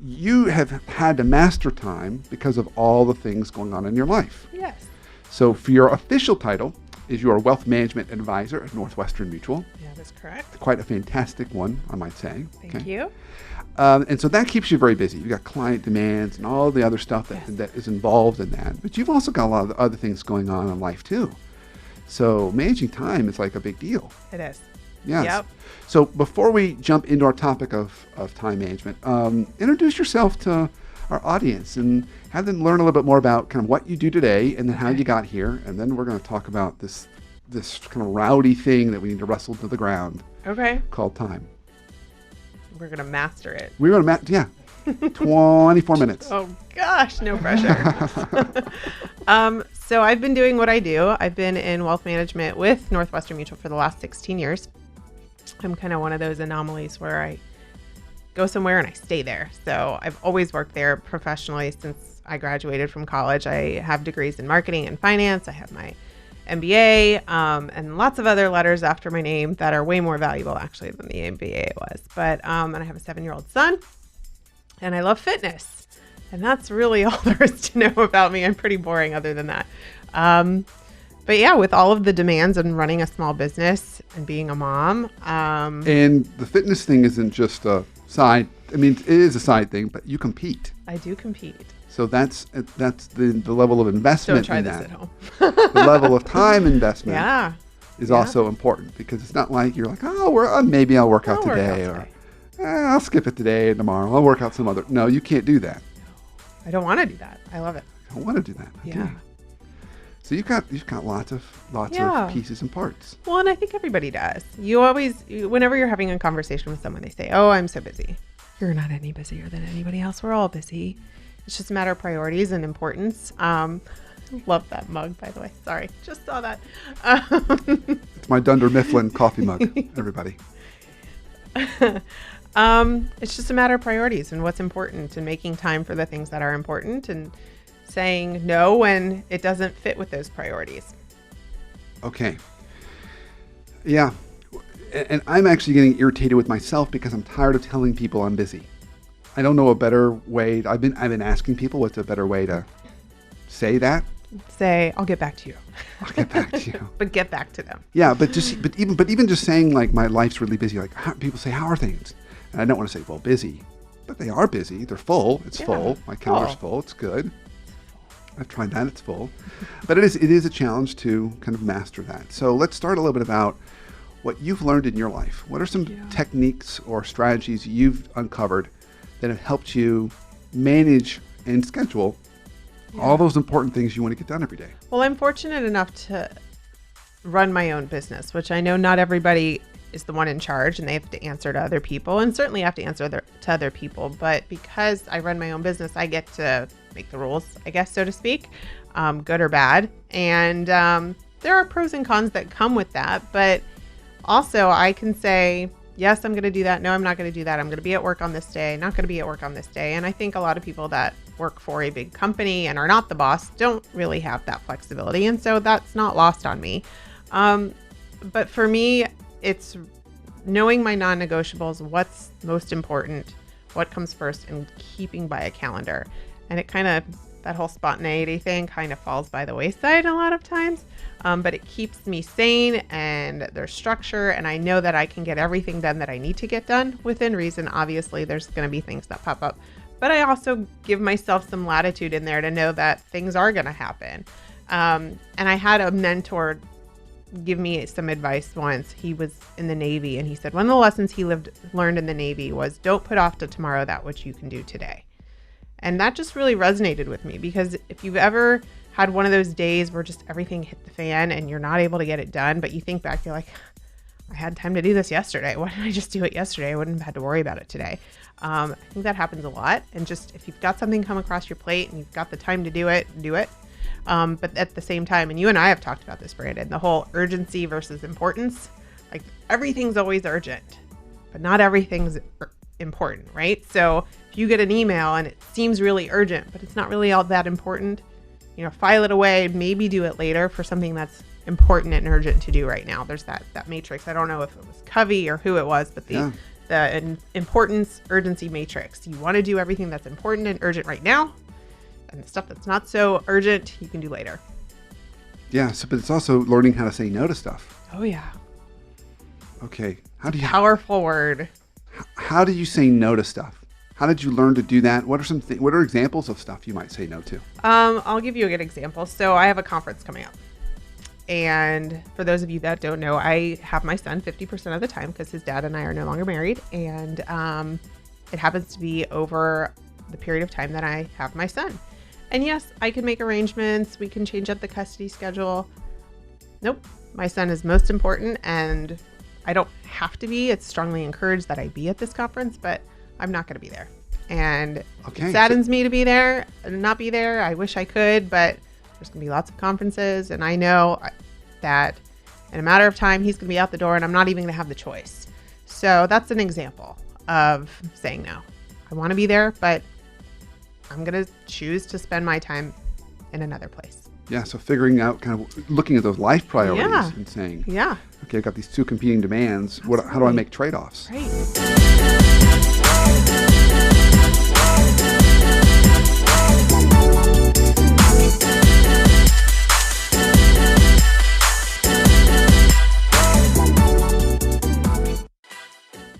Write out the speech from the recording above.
you have had to master time because of all the things going on in your life. Yes. So for your official title is your Wealth Management Advisor at Northwestern Mutual. Yeah, that's correct. Quite a fantastic one, I might say. Thank you. And so that keeps you very busy. You've got client demands and all the other stuff that is involved in that. But you've also got a lot of other things going on in life too. So managing time is like a big deal. It is. Yes. Yep. So before we jump into our topic of time management, introduce yourself to our audience and have them learn a little bit more about kind of what you do today and then how you got here. And then we're going to talk about this kind of rowdy thing that we need to wrestle to the ground. Okay. Called time. We're going to master it. We're going to 24 minutes. Oh gosh, no pressure. So I've been doing what I do. I've been in wealth management with Northwestern Mutual for the last 16 years. I'm kind of one of those anomalies where I go somewhere and I stay there. So I've always worked there professionally since I graduated from college. I have degrees in marketing and finance. I have my MBA and lots of other letters after my name that are way more valuable actually than the MBA was. But and I have a 7-year-old son and I love fitness. And that's really all there is to know about me. I'm pretty boring other than that. But yeah, with all of the demands and running a small business and being a mom. And the fitness thing isn't just a side. I mean, it is a side thing, but you compete. I do compete. So that's the level of investment. Don't try in this that. at home. The level of time investment is Yeah. also important because it's not like you're like, oh, maybe I'll work out today, or I'll skip it today and tomorrow. I'll work out some other. No, you can't do that. I don't want to do that. I love it. I don't want to do that. Yeah. So you've got lots of pieces and parts. Well, and I think everybody does. Whenever you're having a conversation with someone, they say, "Oh, I'm so busy." You're not any busier than anybody else. We're all busy. It's just a matter of priorities and importance. Love that mug, by the way. Sorry, just saw that. It's my Dunder Mifflin coffee mug, everybody. It's just a matter of priorities and what's important and making time for the things that are important and saying no when it doesn't fit with those priorities. Okay. Yeah. And I'm actually getting irritated with myself because I'm tired of telling people I'm busy. I don't know a better way. I've been asking people what's a better way to say that. Say, I'll get back to you. I'll get back to you. But get back to them. Yeah, but even just saying like my life's really busy, like people say, how are things? And I don't want to say, well, busy, but they are busy. They're full. It's full. My calendar's full. It's good. I've tried that. It's full. But it is a challenge to kind of master that. So let's start a little bit about what you've learned in your life. What are some techniques or strategies you've uncovered that have helped you manage and schedule all those important things you want to get done every day? Well, I'm fortunate enough to run my own business, which I know not everybody is the one in charge and they have to answer to other people, and certainly have to answer to other people. But because I run my own business, I get to make the rules, I guess, so to speak, good or bad. And there are pros and cons that come with that. But also I can say, yes, I'm going to do that. No, I'm not going to do that. I'm going to be at work on this day, not going to be at work on this day. And I think a lot of people that work for a big company and are not the boss don't really have that flexibility. And so that's not lost on me. But for me, it's knowing my non-negotiables, what's most important, what comes first, and keeping by a calendar. And it that whole spontaneity thing kind of falls by the wayside a lot of times. But it keeps me sane and there's structure, and I know that I can get everything done that I need to get done within reason. Obviously, there's going to be things that pop up, but I also give myself some latitude in there to know that things are going to happen. And I had a mentor give me some advice once. He was in the Navy, and he said one of the lessons he learned in the Navy was don't put off to tomorrow that which you can do today. And that just really resonated with me, because if you've ever had one of those days where just everything hit the fan and you're not able to get it done, but you think back, you're like, I had time to do this yesterday. Why didn't I just do it yesterday? I wouldn't have had to worry about it today. I think that happens a lot. And just if you've got something come across your plate and you've got the time to do it, do it. But at the same time, and you and I have talked about this, Brandon, the whole urgency versus importance, like everything's always urgent, but not everything's important, right? So if you get an email and it seems really urgent, but it's not really all that important, file it away, maybe do it later for something that's important and urgent to do right now. There's that matrix. I don't know if it was Covey or who it was, but the the importance urgency matrix. You want to do everything that's important and urgent right now, and the stuff that's not so urgent, you can do later. Yeah. So, but it's also learning how to say no to stuff. Oh, yeah. Okay. How do you? Powerful word. How do you say no to stuff? How did you learn to do that? What are what are examples of stuff you might say no to? I'll give you a good example. So I have a conference coming up. And for those of you that don't know, I have my son 50% of the time because his dad and I are no longer married. And it happens to be over the period of time that I have my son. And yes, I can make arrangements. We can change up the custody schedule. Nope. My son is most important, and I don't have to be. It's strongly encouraged that I be at this conference, but I'm not going to be there. And it saddens me to be there and not be there. I wish I could, but there's going to be lots of conferences, and I know that in a matter of time, he's going to be out the door, and I'm not even going to have the choice. So that's an example of saying no. I want to be there, but I'm going to choose to spend my time in another place. Yeah, so figuring out, kind of looking at those life priorities and saying, okay, I've got these two competing demands. How do I make trade-offs? Right.